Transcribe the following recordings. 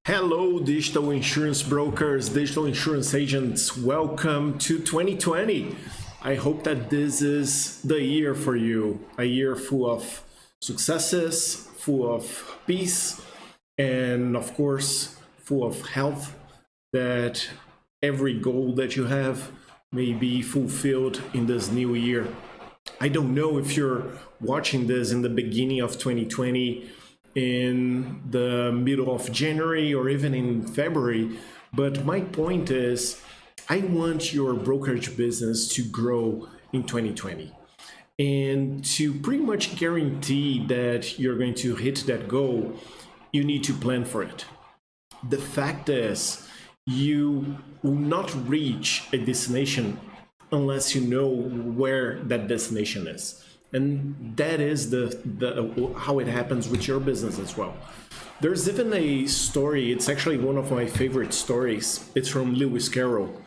Hello, digital insurance brokers, digital insurance agents. Welcome to 2020. I hope that this is the year for you, a year full of successes, full of peace, and of course, full of health, that every goal that you have may be fulfilled in this new year. I don't know if you're watching this in the beginning of 2020, in the middle of January, or even in February, but my point is I want your brokerage business to grow in 2020. And to pretty much guarantee that you're going to hit that goal, you need to plan for it. The fact is, you will not reach a destination unless you know where that destination is. And that is the how it happens with your business as well. There's even a story, it's actually one of my favorite stories. It's from Lewis Carroll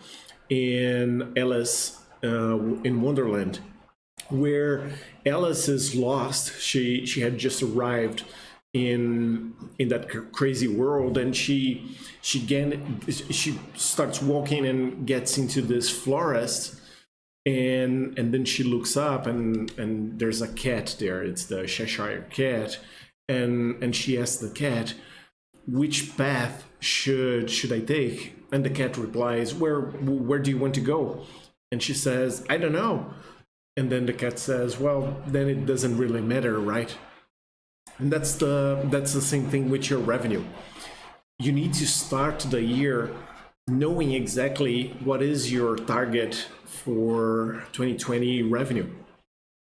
in Alice in Wonderland, where Alice is lost. She had just arrived in that crazy world, and she starts walking and gets into this forest. And then she looks up, and there's a cat there. It's the Cheshire cat, and she asks the cat, which path should I take? And the cat replies, where do you want to go? And she says, I don't know. And then the cat says, well, then it doesn't really matter, right? And that's the same thing with your revenue. You need to start the year knowing exactly what is your target for 2020 revenue.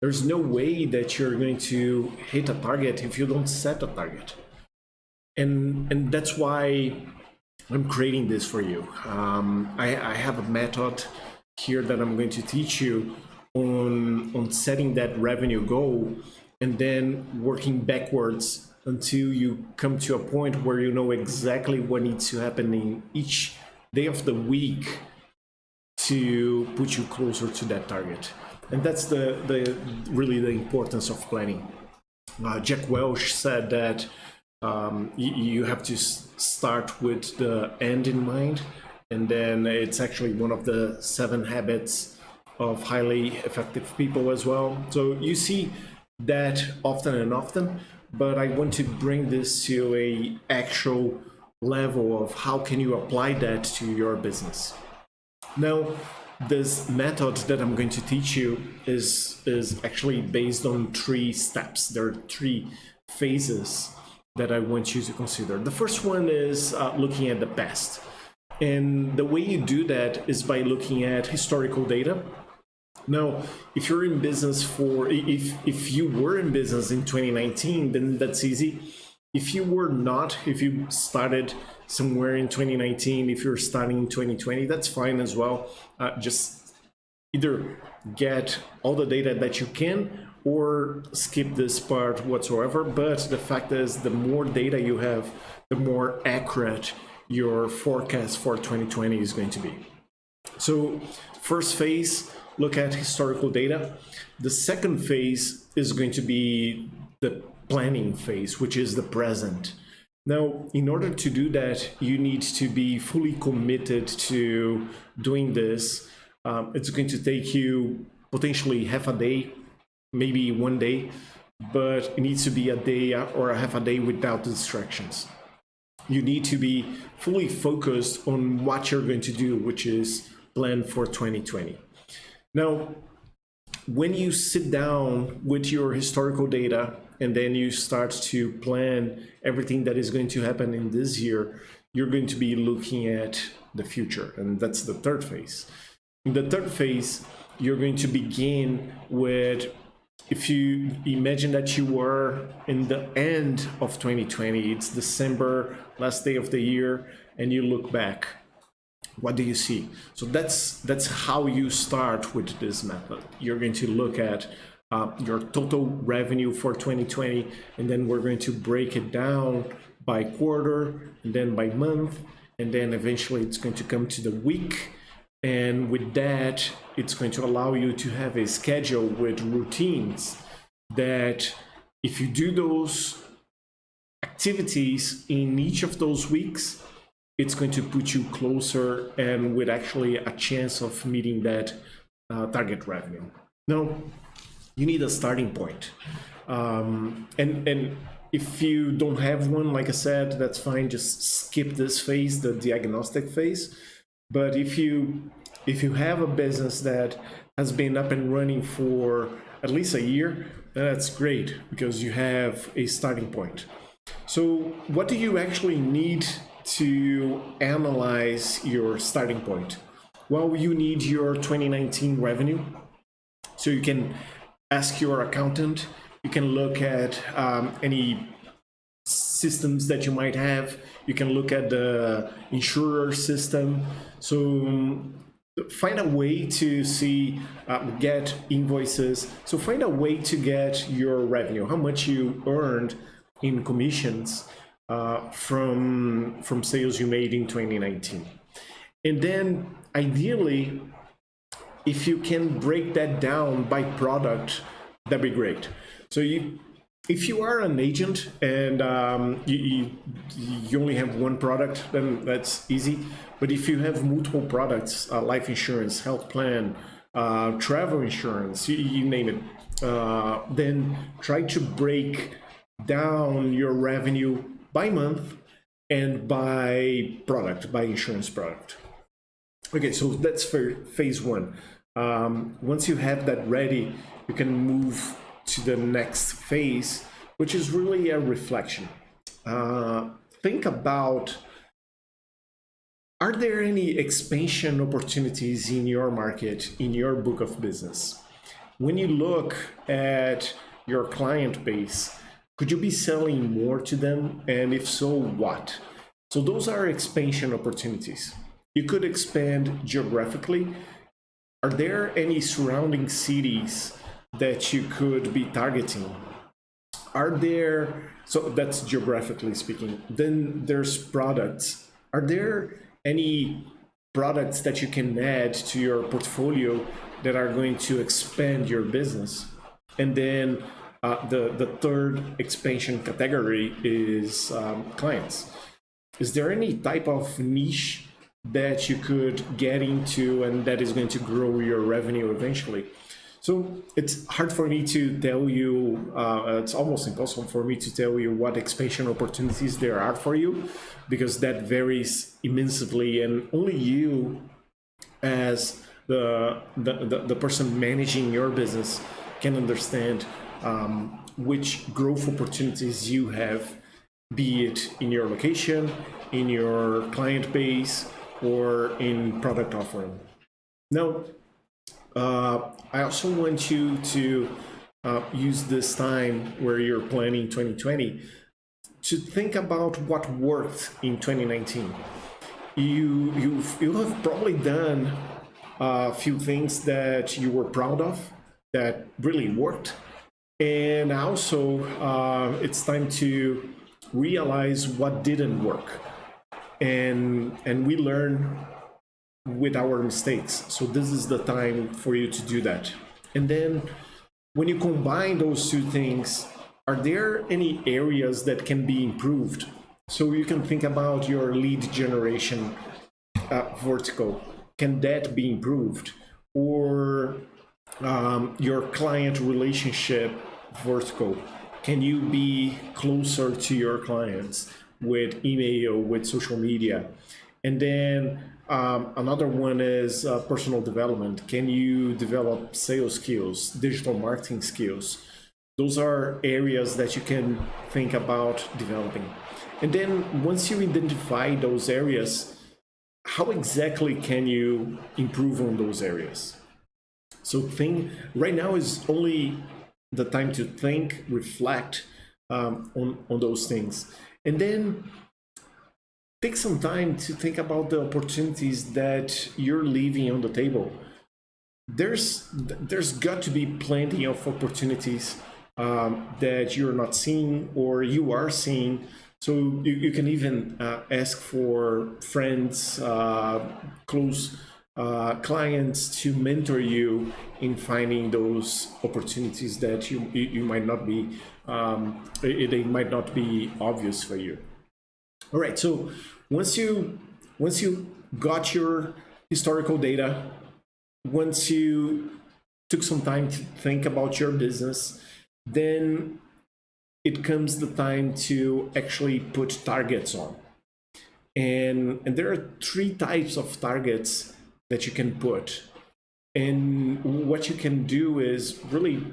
There's no way that you're going to hit a target if you don't set a target. And that's why I'm creating this for you. I have a method here that I'm going to teach you on setting that revenue goal and then working backwards until you come to a point where you know exactly what needs to happen in each day of the week to put you closer to that target. And that's really the importance of planning. Jack Welch said that you have to start with the end in mind, and then it's actually one of the 7 habits of highly effective people as well. So you see that often and often, but I want to bring this to a actual level of how can you apply that to your business. Now, this method that I'm going to teach you is actually based on 3 steps. There are 3 phases that I want you to consider. The first one is looking at the past. And the way you do that is by looking at historical data. Now, if you're in business if you were in business in 2019, then that's easy. If you were not, if you started somewhere in 2019, if you're starting in 2020, that's fine as well. Just either get all the data that you can or skip this part whatsoever. But the fact is, the more data you have, the more accurate your forecast for 2020 is going to be. So first phase, look at historical data. The second phase is going to be the planning phase, which is the present. Now, in order to do that, you need to be fully committed to doing this. It's going to take you potentially half a day, maybe 1 day, but it needs to be a day or a half a day without distractions. You need to be fully focused on what you're going to do, which is plan for 2020. Now, when you sit down with your historical data and then you start to plan everything that is going to happen in this year, you're going to be looking at the future. And that's the third phase. In the third phase, you're going to begin with, if you imagine that you were in the end of 2020, it's December, last day of the year, and you look back. What do you see? So that's how you start with this method. You're going to look at your total revenue for 2020, and then we're going to break it down by quarter, and then by month, and then eventually it's going to come to the week. And with that, it's going to allow you to have a schedule with routines that if you do those activities in each of those weeks, it's going to put you closer and with actually a chance of meeting that target revenue. Now, you need a starting point. And if you don't have one, like I said, that's fine. Just skip this phase, the diagnostic phase. But if you have a business that has been up and running for at least a year, that's great because you have a starting point. So what do you actually need to analyze your starting point? Well, you need your 2019 revenue. So you can ask your accountant, you can look at any systems that you might have, you can look at the insurer system. So find a way to see, get invoices. So find a way to get your revenue, how much you earned in commissions from sales you made in 2019. And then ideally, if you can break that down by product, that'd be great. So if you are an agent and you only have one product, then that's easy. But if you have multiple products, life insurance, health plan, travel insurance, you name it, then try to break down your revenue by month and by product, by insurance product. Okay, so that's for phase one. Once you have that ready, you can move to the next phase, which is really a reflection. Think about, are there any expansion opportunities in your market, in your book of business? When you look at your client base, could you be selling more to them? And if so, what? So those are expansion opportunities. You could expand geographically. Are there any surrounding cities that you could be targeting? Are there, so that's geographically speaking. Then there's products. Are there any products that you can add to your portfolio that are going to expand your business? And then the third expansion category is clients. Is there any type of niche that you could get into and that is going to grow your revenue eventually? So it's hard for me to tell you, it's almost impossible for me to tell you what expansion opportunities there are for you, because that varies immensely, and only you as the person managing your business can understand which growth opportunities you have, be it in your location, in your client base, or in product offering. Now, I also want you to use this time where you're planning 2020 to think about what worked in 2019. You have probably done a few things that you were proud of that really worked, and also it's time to realize what didn't work, and we learn with our mistakes. So this is the time for you to do that. And then when you combine those two things, are there any areas that can be improved? So you can think about your lead generation vertical. Can that be improved? Or your client relationship vertical. Can you be closer to your clients with email, with social media? And then another one is personal development. Can you develop sales skills, digital marketing skills? Those are areas that you can think about developing. And then once you identify those areas, how exactly can you improve on those areas? So right now is only the time to think, reflect on those things. And then take some time to think about the opportunities that you're leaving on the table. There's got to be plenty of opportunities that you're not seeing or you are seeing. So you can even ask for friends, close clients to mentor you in finding those opportunities that you might not be, they might not be obvious for you. All right, so once you got your historical data, once you took some time to think about your business, then it comes the time to actually put targets on. And there are 3 types of targets that you can put. And what you can do is really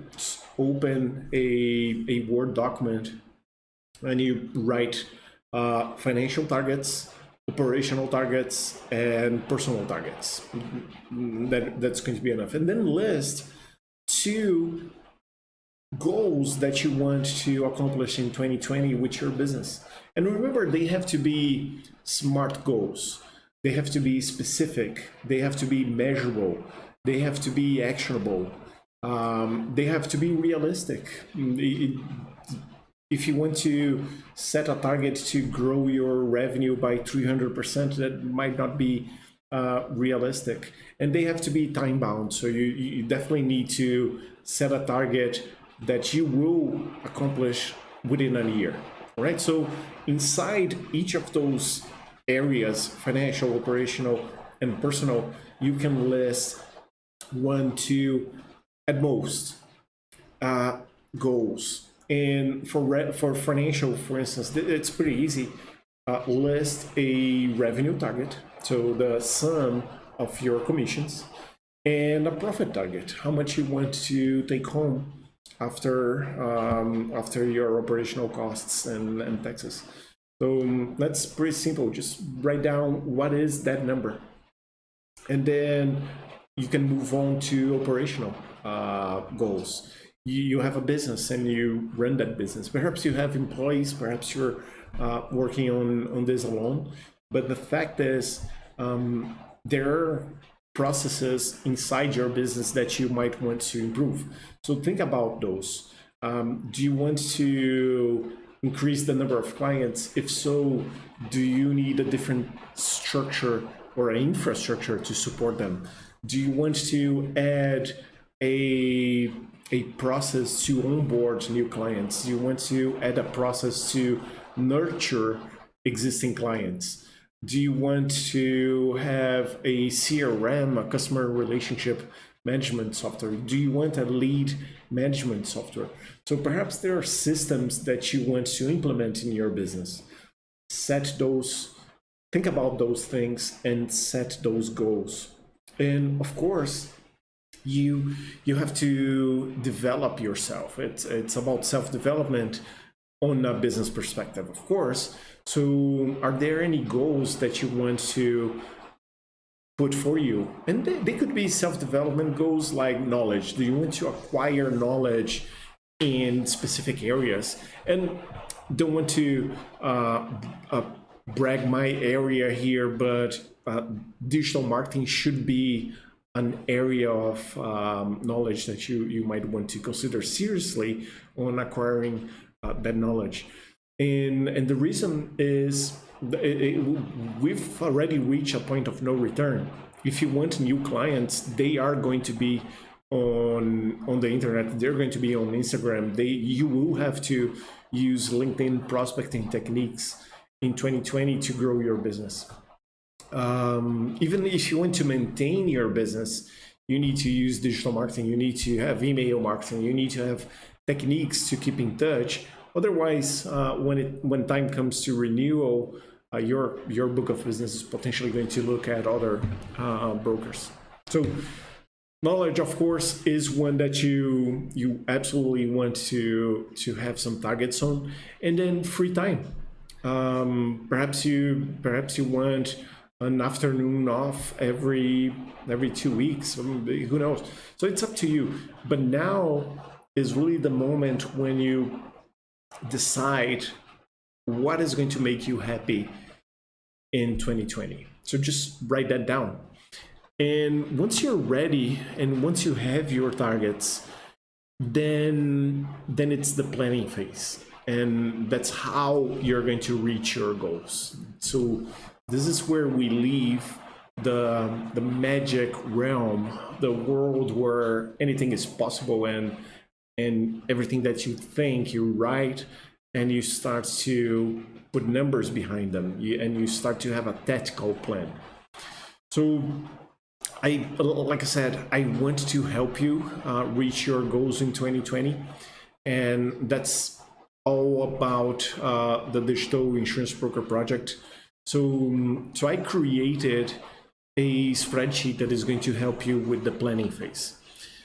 open a Word document and you write financial targets, operational targets, and personal targets. That's going to be enough. And then list 2 goals that you want to accomplish in 2020 with your business. And remember, they have to be SMART goals. They have to be specific. They have to be measurable. They have to be actionable. They have to be realistic. If you want to set a target to grow your revenue by 300%, that might not be realistic. And they have to be time bound. So you definitely need to set a target that you will accomplish within a year. All right. So inside each of those areas, financial, operational, and personal, you can list 1, 2, at most goals. And for financial, for instance, it's pretty easy. List a revenue target, so the sum of your commissions, and a profit target, how much you want to take home after your operational costs and taxes. So that's pretty simple. Just write down what is that number, and then you can move on to operational goals. You have a business and you run that business. Perhaps you have employees, perhaps you're working on this alone. But the fact is, there are processes inside your business that you might want to improve. So think about those. Do you want to increase the number of clients? If so, do you need a different structure or an infrastructure to support them? Do you want to add a process to onboard new clients? You want to add a process to nurture existing clients? Do you want to have a CRM, a customer relationship management software? Do you want a lead management software? So perhaps there are systems that you want to implement in your business. Set those, think about those things and set those goals. And of course, you have to develop yourself. It's about self-development on a business perspective, of course. So are there any goals that you want to put for you? And they could be self-development goals like knowledge. Do you want to acquire knowledge in specific areas? And don't want to brag my area here, but digital marketing should be an area of knowledge that you might want to consider seriously on acquiring that knowledge. And the reason is we've already reached a point of no return. If you want new clients, they are going to be on the internet. They're going to be on Instagram. You will have to use LinkedIn prospecting techniques in 2020 to grow your business. Even if you want to maintain your business, you need to use digital marketing. You need to have email marketing. You need to have techniques to keep in touch. Otherwise, when time comes to renewal, your book of business is potentially going to look at other brokers. So knowledge, of course, is one that you absolutely want to have some targets on. And then free time. Perhaps you want an afternoon off every 2 weeks. Who knows? So it's up to you. But now is really the moment when you decide what is going to make you happy in 2020. So just write that down. And once you're ready and once you have your targets, then it's the planning phase. And that's how you're going to reach your goals. So this is where we leave the magic realm, the world where anything is possible, and everything that you think you write, and you start to put numbers behind them, and you start to have a tactical plan. So like I said, I want to help you reach your goals in 2020, and that's all about the Digital Insurance Broker Project. So I created a spreadsheet that is going to help you with the planning phase.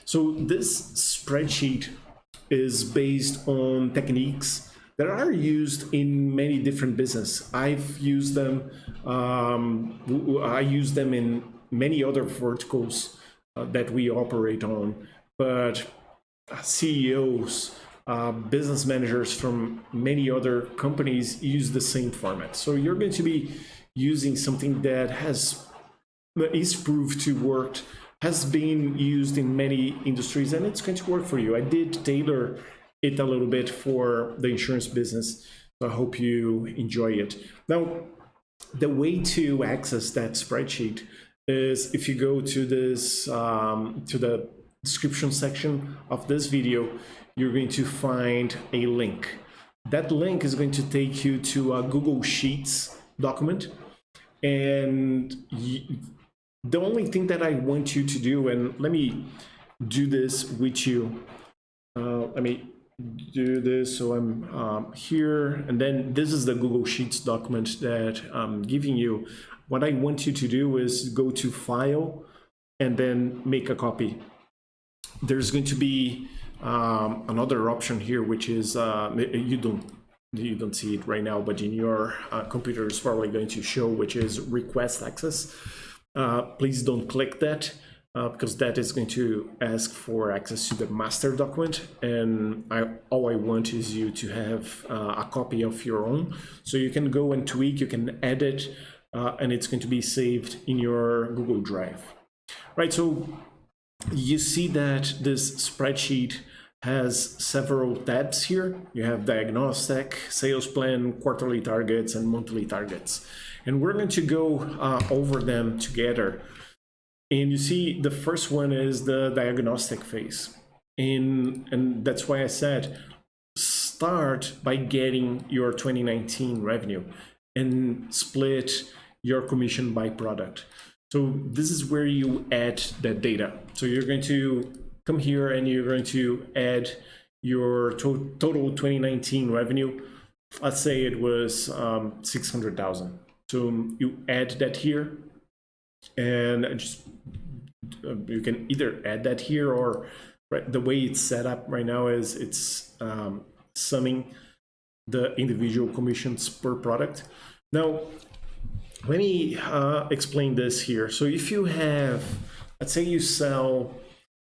So this spreadsheet is based on techniques that are used in many different businesses. I've used them. I use them in many other verticals that we operate on, but CEOs, business managers from many other companies use the same format. So you're going to be using something that is proved to work, has been used in many industries, and it's going to work for you. I did tailor it a little bit for the insurance business, so I hope you enjoy it. Now, the way to access that spreadsheet is if you go to this to the description section of this video, you're going to find a link. That link is going to take you to a Google Sheets document, and the only thing that I want you to do, and let me do this with you. Let me do this. So I'm here, and then this is the Google Sheets document that I'm giving you. What I want you to do is go to File and then make a copy. There's going to be another option here, which is you don't see it right now, but in your computer is probably going to show, which is Request Access. Please don't click that because that is going to ask for access to the master document, and all I want is you to have a copy of your own, so you can go and tweak, you can edit, and it's going to be saved in your Google Drive. Right, so you see that this spreadsheet has several tabs here. You have diagnostic, sales plan, quarterly targets, and monthly targets. And we're going to go over them together. And you see the first one is the diagnostic phase. And that's why I said, start by getting your 2019 revenue and split your commission by product. So this is where you add that data. So you're going to come here and you're going to add your total 2019 revenue. Let's say it was 600,000. So you add that here, and just you can either add that here, or the way it's set up right now is it's summing the individual commissions per product. Now, let me explain this here. So if you have, let's say you sell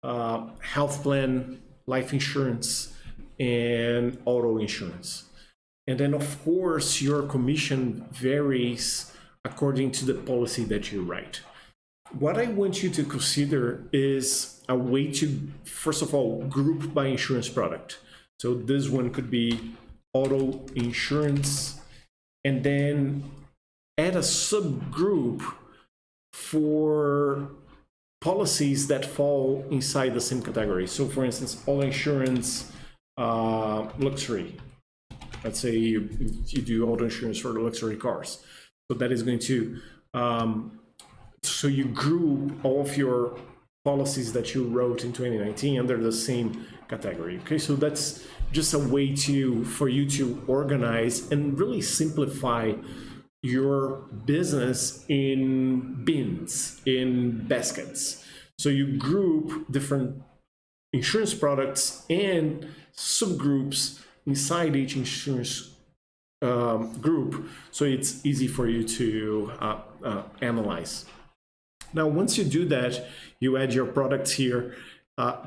health plan, life insurance, and auto insurance. And then of course your commission varies according to the policy that you write. What I want you to consider is a way to, first of all, group by insurance product. So this one could be auto insurance, and then add a subgroup for policies that fall inside the same category. So for instance, auto insurance, luxury. Let's say you do auto insurance for the luxury cars. So that is going to, so you group all of your policies that you wrote in 2019 under the same category. Okay, so that's just a way for you to organize and really simplify your business in bins, in baskets. So you group different insurance products and subgroups inside each insurance group, so it's easy for you to analyze. Now, once you do that, you add your products here.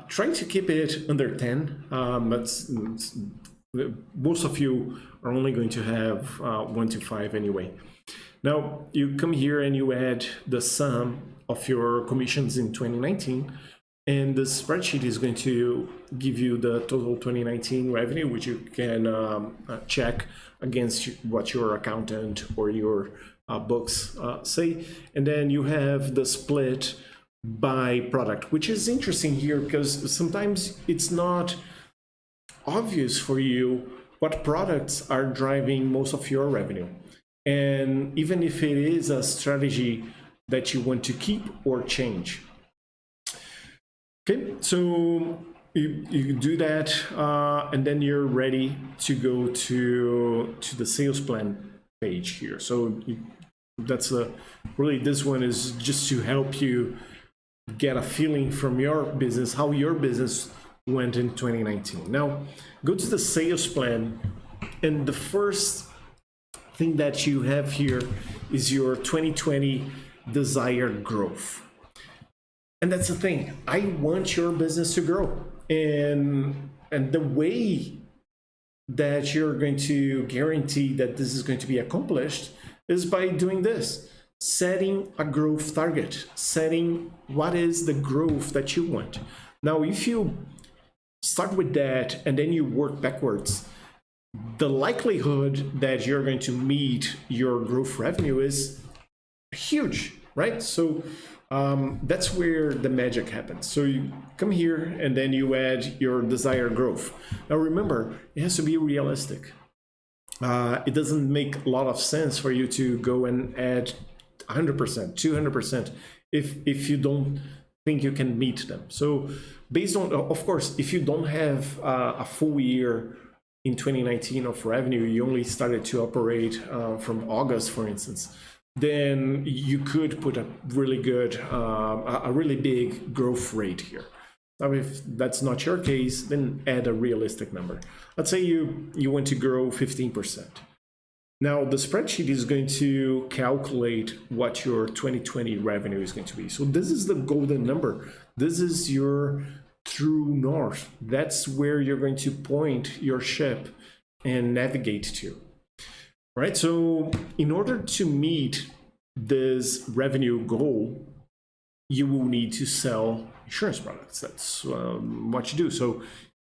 Try to keep it under 10. Most of you are only going to have 1 to 5 anyway. Now, you come here and you add the sum of your commissions in 2019, And the spreadsheet is going to give you the total 2019 revenue, which you can check against what your accountant or your books say. And then you have the split by product, which is interesting here because sometimes it's not obvious for you what products are driving most of your revenue. And even if it is a strategy that you want to keep or change. Okay, so you do that, and then you're ready to go to the sales plan page here. So that's really, this one is just to help you get a feeling from your business, how your business went in 2019. Now, go to the sales plan, and the first thing that you have here is your 2020 desired growth. And that's the thing. I want your business to grow. And the way that you're going to guarantee that this is going to be accomplished is by doing this. Setting a growth target. Setting what is the growth that you want. Now, if you start with that and then you work backwards, the likelihood that you're going to meet your growth revenue is huge, right? So that's where the magic happens. So you come here and then you add your desired growth. Now remember, it has to be realistic. It doesn't make a lot of sense for you to go and add 100%, 200% if you don't think you can meet them. So based on, of course, if you don't have a full year in 2019 of revenue, you only started to operate from August, for instance, then you could put a really good, a really big growth rate here. Now, if that's not your case, then add a realistic number. Let's say you want to grow 15%. Now, the spreadsheet is going to calculate what your 2020 revenue is going to be. So this is the golden number. This is your true north. That's where you're going to point your ship and navigate to. Right, so in order to meet this revenue goal, you will need to sell insurance products. That's what you do. So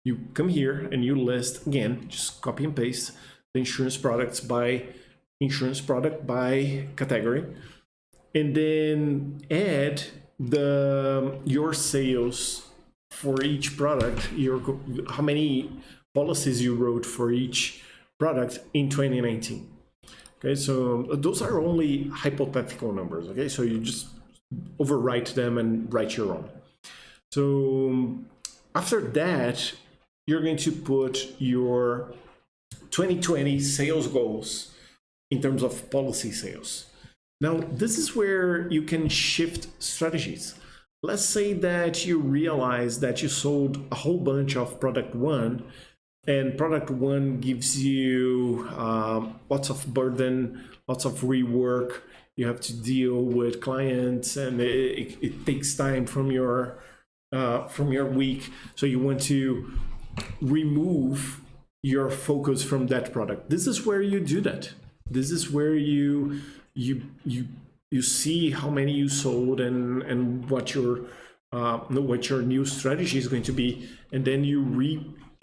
you come here and you list, again, just copy and paste the insurance products by insurance product by category, and then add your sales for each product, how many policies you wrote for each product in 2019. Okay, so those are only hypothetical numbers. Okay, so you just overwrite them and write your own. So after that, you're going to put your 2020 sales goals in terms of policy sales. Now, this is where you can shift strategies. Let's say that you realize that you sold a whole bunch of product one, and product one gives you lots of burden, lots of rework. You have to deal with clients, and it takes time from your week. So you want to remove your focus from that product. This is where you do that. This is where you see how many you sold and what your new strategy is going to be, and then you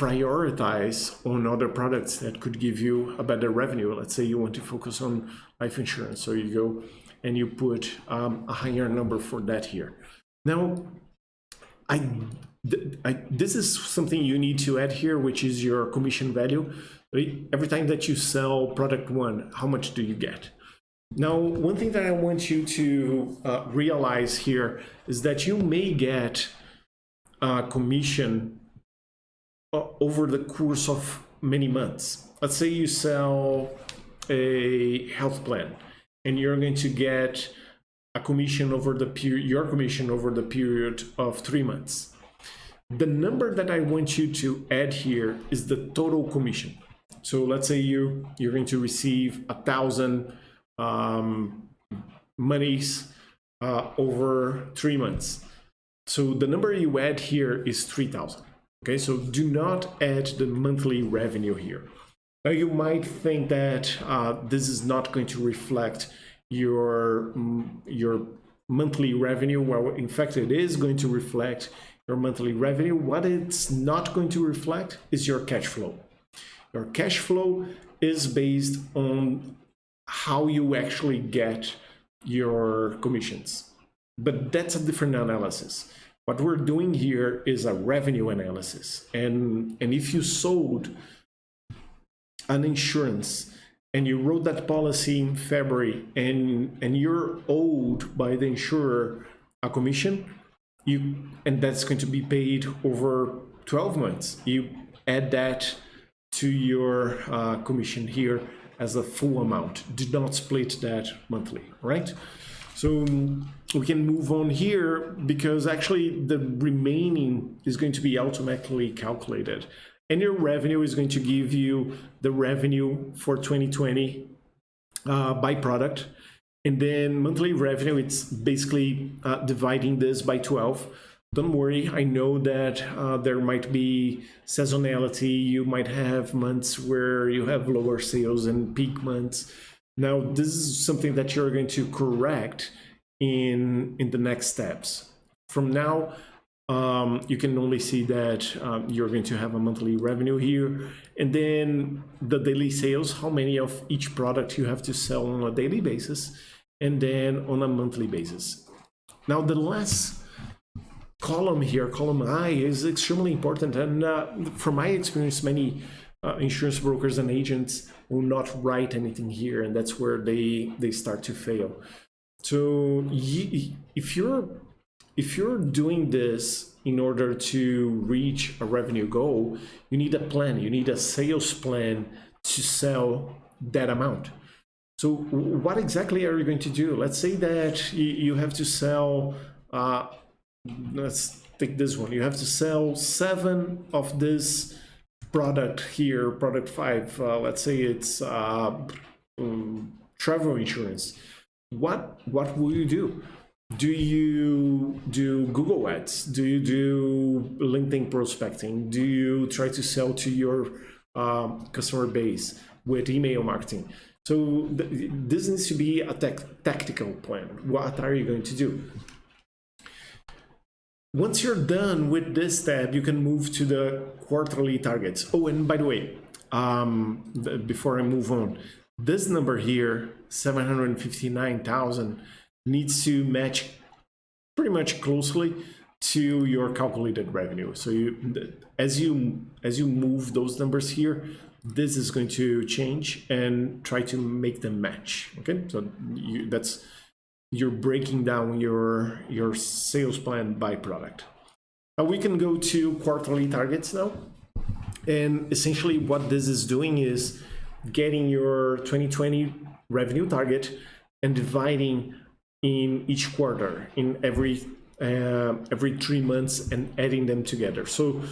reprioritize on other products that could give you a better revenue. Let's say you want to focus on life insurance, so you go and you put a higher number for that here. Now, this is something you need to add here, which is your commission value. Every time that you sell product one, how much do you get? Now, one thing that I want you to realize here is that you may get commission over the course of many months. Let's say you sell a health plan and you're going to get a commission over the period, your commission over the period of 3 months. The number that I want you to add here is the total commission. So let's say you're going to receive 1,000 monies over 3 months. So the number you add here is 3,000. Okay, so do not add the monthly revenue here. Now you might think that this is not going to reflect your monthly revenue. Well, in fact, it is going to reflect your monthly revenue. What it's not going to reflect is your cash flow. Your cash flow is based on how you actually get your commissions. But that's a different analysis. What we're doing here is a revenue analysis. And if you sold an insurance and you wrote that policy in February and you're owed by the insurer a commission, and that's going to be paid over 12 months, you add that to your commission here as a full amount. Do not split that monthly, right? So we can move on here because actually the remaining is going to be automatically calculated. And your revenue is going to give you the revenue for 2020 by product. And then monthly revenue, it's basically dividing this by 12. Don't worry, I know that there might be seasonality. You might have months where you have lower sales and peak months. Now, this is something that you're going to correct in the next steps. From now, you can only see that you're going to have a monthly revenue here. And then the daily sales, how many of each product you have to sell on a daily basis, and then on a monthly basis. Now, the last column here, column I, is extremely important. And from my experience, many insurance brokers and agents will not write anything here, and that's where they start to fail. So if you're doing this in order to reach a revenue goal, you need a plan. You need a sales plan to sell that amount. So what exactly are you going to do? Let's say that you have to sell, let's take this one. You have to sell 7 of this product here, product 5. Let's say it's travel insurance. What will you do? Do you do Google Ads? Do you do LinkedIn prospecting? Do you try to sell to your customer base with email marketing? So this needs to be a tactical plan. What are you going to do? Once you're done with this tab, you can move to the quarterly targets. Oh, and by the way, before I move on, this number here, 759,000, needs to match pretty much closely to your calculated revenue. So as you move those numbers here, this is going to change and try to make them match. Okay, so you're breaking down your sales plan by product. Now we can go to quarterly targets now, and essentially what this is doing is getting your 2020 revenue target and dividing in each quarter, in every 3 months, and adding them together. So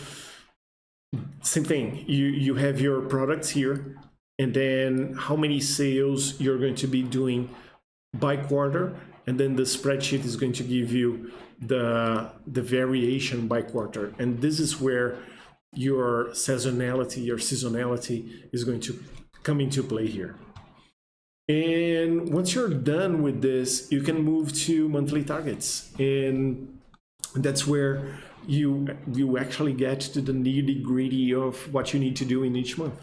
same thing, you have your products here, and then how many sales you're going to be doing by quarter, and then the spreadsheet is going to give you the variation by quarter. And this is where your seasonality is going to come into play here. And once you're done with this, you can move to monthly targets, and that's where you actually get to the nitty-gritty of what you need to do in each month.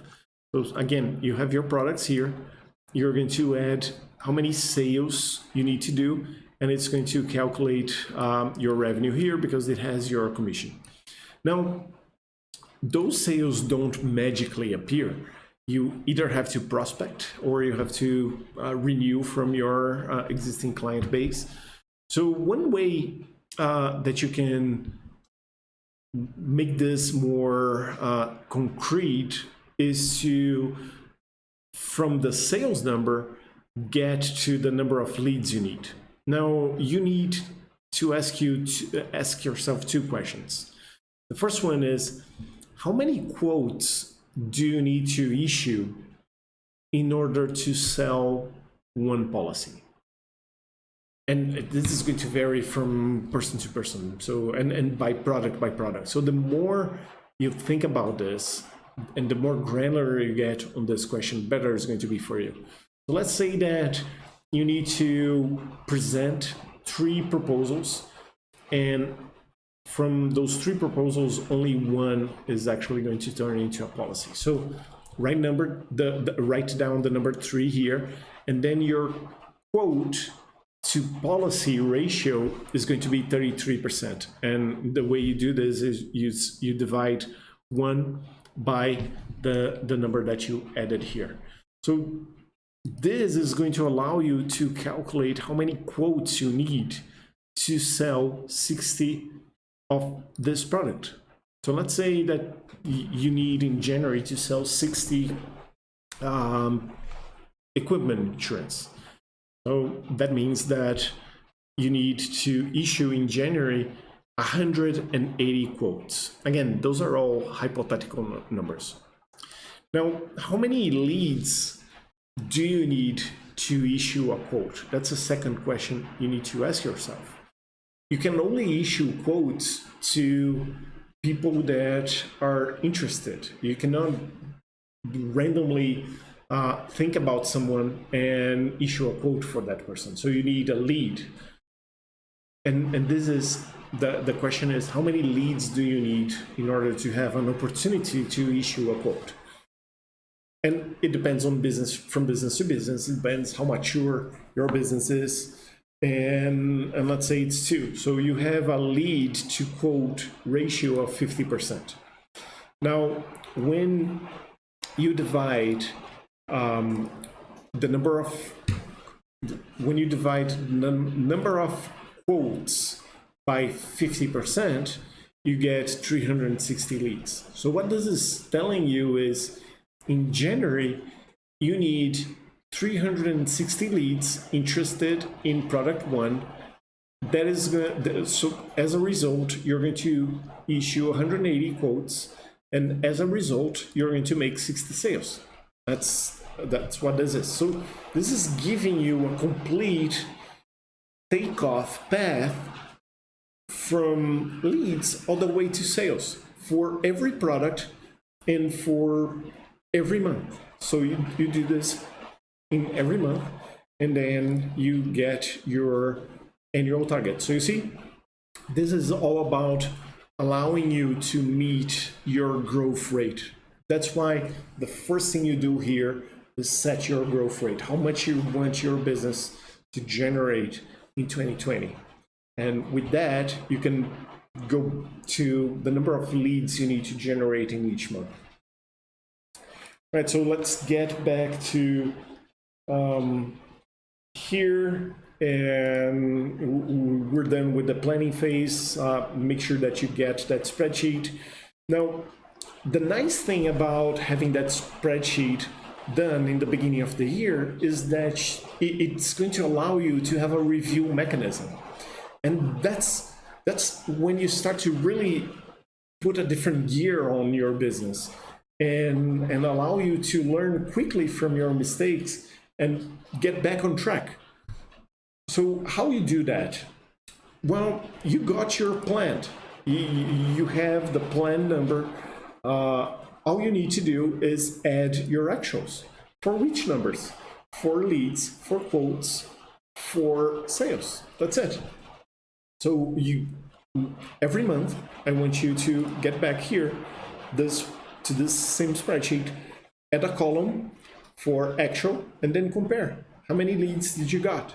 So again, you have your products here. You're going to add how many sales you need to do, and it's going to calculate your revenue here because it has your commission. Now, those sales don't magically appear. You either have to prospect or you have to renew from your existing client base. So one way that you can make this more concrete is to, from the sales number, get to the number of leads you need. Now you need to ask yourself 2 questions. The first one is, how many quotes do you need to issue in order to sell one policy? And this is going to vary from person to person, so and by product. So the more you think about this and the more granular you get on this question, better it's going to be for you. So let's say that you need to present 3 proposals, and from those 3 proposals, only 1 is actually going to turn into a policy. So write down the number 3 here, and then your quote to policy ratio is going to be 33%. And the way you do this is you divide 1 by the number that you added here. So this is going to allow you to calculate how many quotes you need to sell 60 of this product. So let's say that you need in January to sell 60 equipment insurance. So that means that you need to issue in January 180 quotes. Again, those are all hypothetical numbers. Now, how many leads do you need to issue a quote? That's a second question you need to ask yourself. You can only issue quotes to people that are interested. You cannot randomly think about someone and issue a quote for that person. So you need a lead. And this is the question is, how many leads do you need in order to have an opportunity to issue a quote? And it depends on business, from business to business. It depends how mature your business is. And let's say it's 2. So you have a lead to quote ratio of 50%. Now, when you divide the number of quotes by 50%, you get 360 leads. So what this is telling you is, in January, you need 360 leads interested in product 1. That is so as a result, you're going to issue 180 quotes, and as a result, you're going to make 60 sales. That's what this is. So this is giving you a complete takeoff path from leads all the way to sales for every product and for every month. So you do this in every month, and then you get your annual target. So you see, this is all about allowing you to meet your growth rate. That's why the first thing you do here is set your growth rate, how much you want your business to generate in 2020. And with that, you can go to the number of leads you need to generate in each month. All right, so let's get back to here, and we're done with the planning phase. Make sure that you get that spreadsheet. Now, the nice thing about having that spreadsheet done in the beginning of the year is that it's going to allow you to have a review mechanism. And that's when you start to really put a different gear on your business and allow you to learn quickly from your mistakes and get back on track. So how you do that? Well, you got your plan. You have the plan number. All you need to do is add your actuals for which numbers? For leads, for quotes, for sales. That's it. So every month, I want you to get back here to this same spreadsheet, add a column for actual, and then compare. How many leads did you got?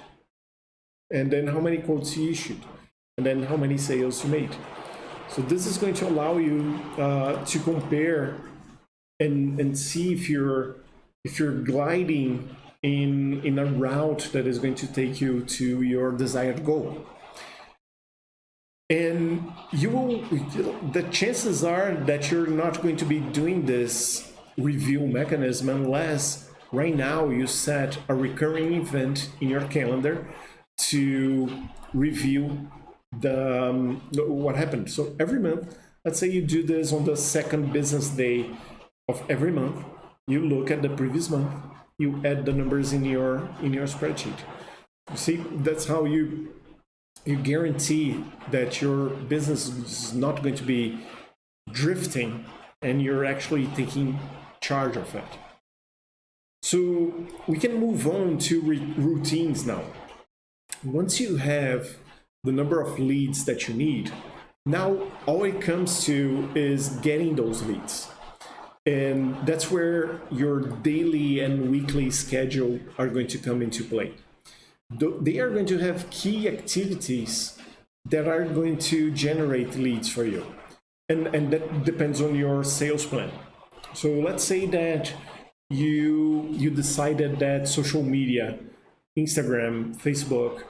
And then how many quotes you issued? And then how many sales you made? So this is going to allow you to compare and see if you're gliding in a route that is going to take you to your desired goal. And the chances are that you're not going to be doing this review mechanism unless right now you set a recurring event in your calendar to review what happened. So every month, let's say you do this on the second business day of every month, you look at the previous month, you add the numbers in your spreadsheet. You see, that's how you guarantee that your business is not going to be drifting and you're actually taking charge of it. So we can move on to routines now. Once you have the number of leads that you need, Now, all it comes to is getting those leads. And that's where your daily and weekly schedule are going to come into play. They are going to have key activities that are going to generate leads for you. And that depends on your sales plan. So let's say that you decided that social media, Instagram, Facebook,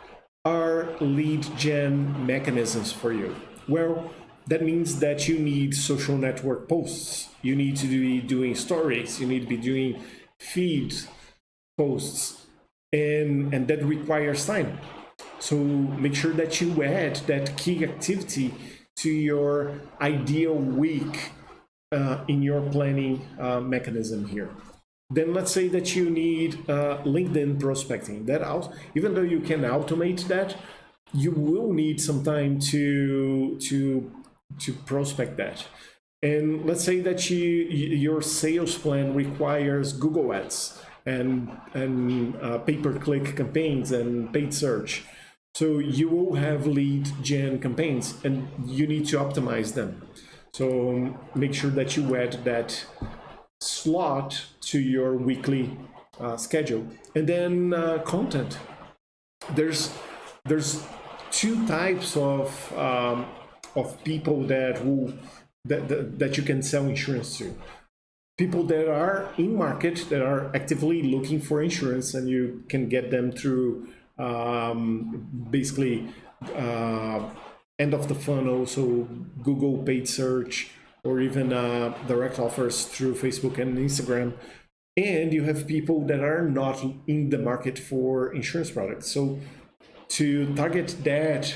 are lead gen mechanisms for you. Well, that means that you need social network posts. You need to be doing stories. You need to be doing feed posts, and that requires time. So make sure that you add that key activity to your ideal week in your planning mechanism here. Then let's say that you need LinkedIn prospecting. That also, even though you can automate that, you will need some time to prospect that. And let's say that your sales plan requires Google Ads and pay-per-click campaigns and paid search. So you will have lead gen campaigns, and you need to optimize them. So make sure that you add that slot to your weekly schedule. And then content. There's two types of people that you can sell insurance to. People that are in market, that are actively looking for insurance, and you can get them through basically end of the funnel, so Google paid search, or even direct offers through Facebook and Instagram. And you have people that are not in the market for insurance products. So to target that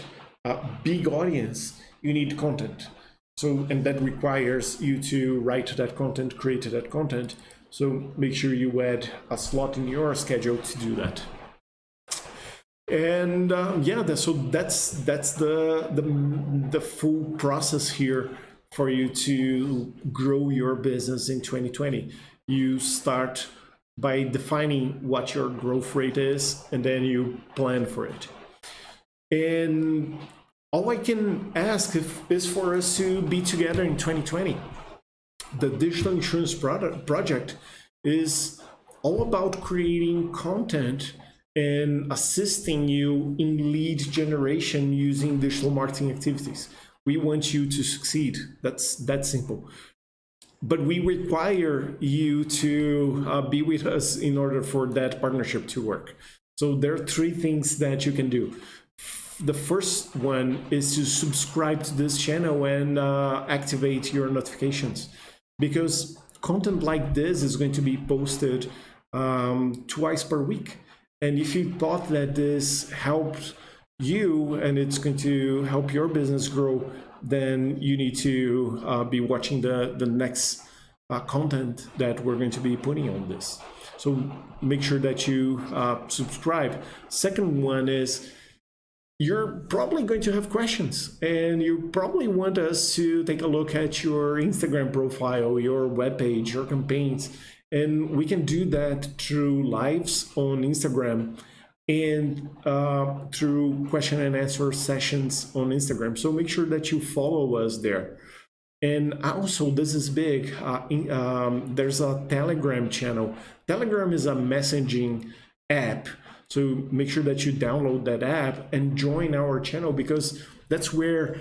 big audience, you need content. So, and that requires you to write that content, create that content. So make sure you add a slot in your schedule to do that. And so that's the full process here for you to grow your business in 2020. You start by defining what your growth rate is, and then you plan for it. And all I can ask is for us to be together in 2020. The Digital Insurance Project is all about creating content and assisting you in lead generation using digital marketing activities. We want you to succeed. That's that simple. But we require you to be with us in order for that partnership to work. So there are three things that you can do. The first one is to subscribe to this channel and activate your notifications, because content like this is going to be posted twice per week. And if you thought that this helped you and it's going to help your business grow, then you need to be watching the next content that we're going to be putting on this. So make sure that you subscribe. Second one is, you're probably going to have questions, and you probably want us to take a look at your Instagram profile, your webpage, your campaigns, and we can do that through lives on Instagram and through question and answer sessions on Instagram. So make sure that you follow us there. And also, this is big, there's a Telegram channel. Telegram is a messaging app. So make sure that you download that app and join our channel, because that's where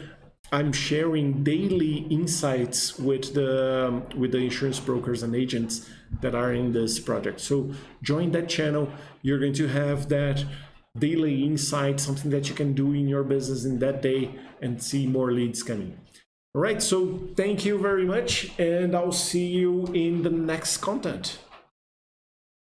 I'm sharing daily insights with the insurance brokers and agents that are in this project. So join that channel. You're going to have that daily insight, something that you can do in your business in that day, and see more leads coming. All right, so thank you very much, and I'll see you in the next content.